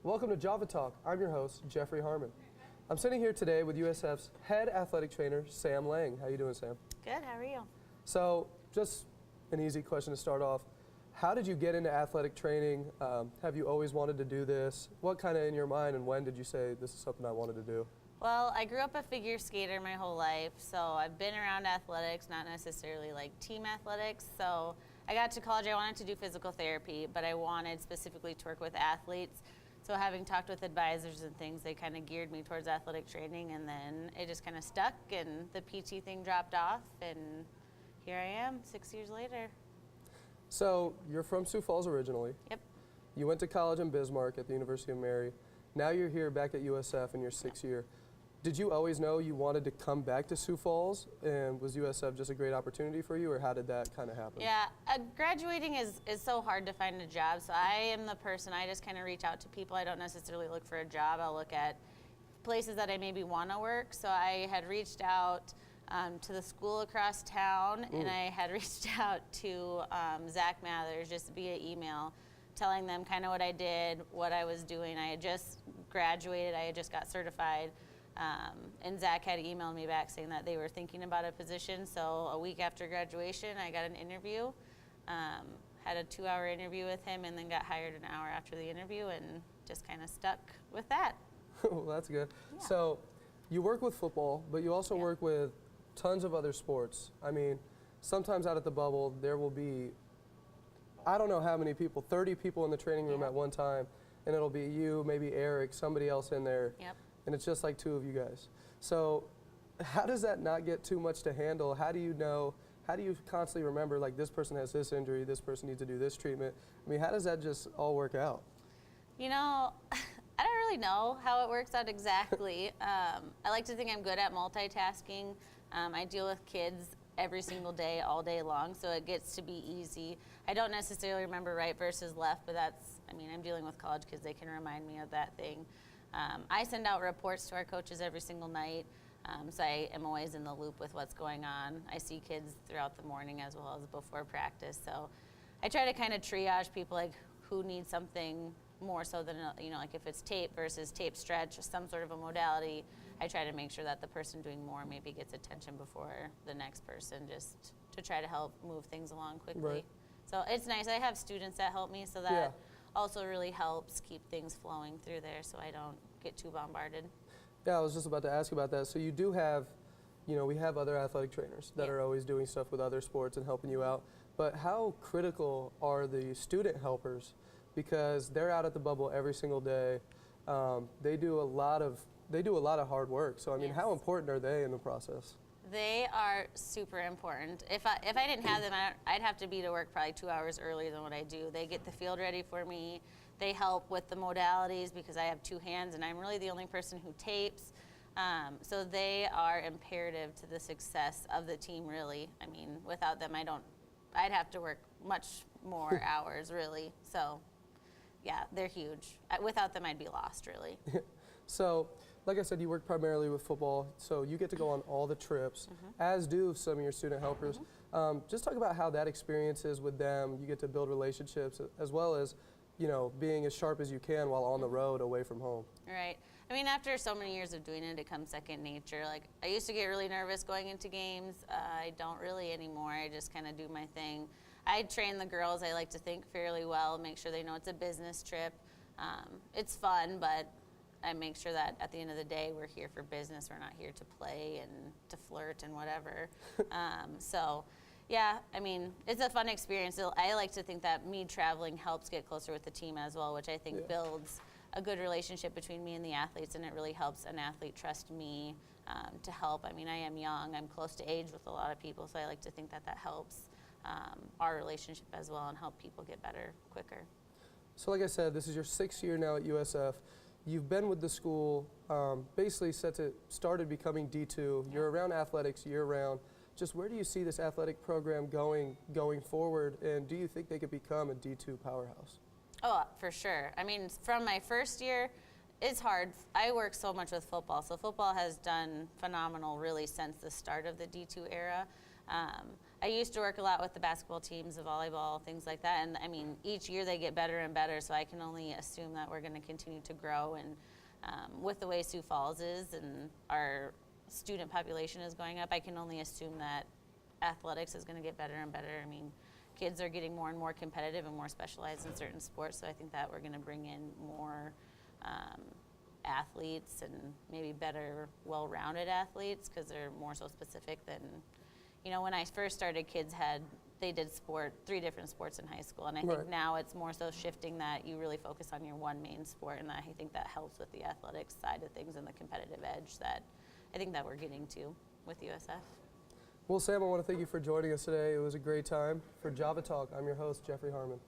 Welcome to Java Talk. I'm your host, Jeffrey Harman. I'm sitting here today with USF's head athletic trainer, Sam Lang. How you doing, Sam? Good, how are you? So, just an easy question to start off. How did you get into athletic training? Have you always wanted to do this? What kind of in your mind, and when did you say this is something I wanted to do? Well, I grew up a figure skater my whole life, so I've been around athletics, not necessarily like team athletics. So I got to college, I wanted to do physical therapy, but I wanted specifically to work with athletes. So having talked with advisors and things, they kind of geared me towards athletic training, and then it just kind of stuck, and the PT thing dropped off, and here I am 6 years later. So you're from Sioux Falls originally. Yep. You went to college in Bismarck at the University of Mary. Now you're here back at USF in your sixth year. Did you always know you wanted to come back to Sioux Falls, and was USF just a great opportunity for you, or how did that kind of happen? Yeah, graduating is so hard to find a job, so I am the person, I just kind of reach out to people. I don't necessarily look for a job. I'll look at places that I maybe want to work. So I had reached out to the school across town, and I had reached out to Zach Mathers just via email, telling them kind of what I did, what I was doing. I had just graduated, I had just got certified. And Zach had emailed me back saying that they were thinking about a position. So a week after graduation, I got an interview, had a 2-hour interview with him, and then got hired an hour after the interview, and just kind of stuck with that. Well, that's good. Yeah. So you work with football, but you also work with tons of other sports. I mean, sometimes out at the bubble, there will be, I don't know how many people, 30 people in the training room at one time, and it'll be you, maybe Eric, somebody else in there. Yep. And it's just like two of you guys. So how does that not get too much to handle? How do you know, how do you constantly remember, like, this person has this injury, this person needs to do this treatment? I mean, how does that just all work out? You know, I don't really know how it works out exactly. I like to think I'm good at multitasking. I deal with kids every single day, all day long, so it gets to be easy. I don't necessarily remember right versus left, but that's, I mean, I'm dealing with college kids, they can remind me of that thing. I send out reports to our coaches every single night, so I am always in the loop with what's going on. I see kids throughout the morning as well as before practice, so I try to kind of triage people, like who needs something more so than, you know, like if it's tape versus tape stretch, some sort of a modality, I try to make sure that the person doing more maybe gets attention before the next person, just to try to help move things along quickly. Right. So it's nice. I have students that help me, so that also really helps keep things flowing through there so I don't get too bombarded. Yeah, I was just about to ask about that. So you do have, you know, we have other athletic trainers that are always doing stuff with other sports and helping you out. But how critical are the student helpers? Because they're out at the bubble every single day. They do a lot of hard work. So I mean, how important are they in the process? They are super important. If I didn't have them, I'd have to be to work probably 2 hours earlier than what I do. They get the field ready for me. They help with the modalities because I have 2 hands and I'm really the only person who tapes. So they are imperative to the success of the team, really. I mean, without them, I'd have to work much more hours, really. So yeah, they're huge. Without them, I'd be lost, really. So, like I said, you work primarily with football, so you get to go on all the trips, as do some of your student helpers. Just talk about how that experience is with them. You get to build relationships, as well as, you know, being as sharp as you can while on the road away from home. Right. I mean, after so many years of doing it, it comes second nature. Like, I used to get really nervous going into games. I don't really anymore. I just kind of do my thing. I train the girls, I like to think, fairly well, make sure they know it's a business trip. It's fun, but I make sure that at the end of the day, we're here for business. We're not here to play and to flirt and whatever. So, yeah, I mean, it's a fun experience. I like to think that me traveling helps get closer with the team as well, which I think builds a good relationship between me and the athletes, and it really helps an athlete trust me to help. I mean, I am young. I'm close to age with a lot of people, so I like to think that that helps our relationship as well and help people get better quicker. So like I said, this is your 6th year now at USF. You've been with the school basically started becoming D2. You're around athletics year-round. Just where do you see this athletic program going forward, and do you think they could become a D2 powerhouse? Oh, for sure. I mean, from my first year, it's hard. I work so much with football, so football has done phenomenal really since the start of the D2 era. I used to work a lot with the basketball teams, the volleyball, things like that. And I mean, each year they get better and better. So I can only assume that we're going to continue to grow. And with the way Sioux Falls is and our student population is going up, I can only assume that athletics is going to get better and better. I mean, kids are getting more and more competitive and more specialized in certain sports. So I think that we're going to bring in more athletes and maybe better, well-rounded athletes because they're more so specific than, you know, when I first started, they did 3 different sports in high school. And I think now it's more so shifting that you really focus on your one main sport. And I think that helps with the athletics side of things and the competitive edge that I think that we're getting to with USF. Well, Sam, I want to thank you for joining us today. It was a great time. For Java Talk, I'm your host, Jeffrey Harman.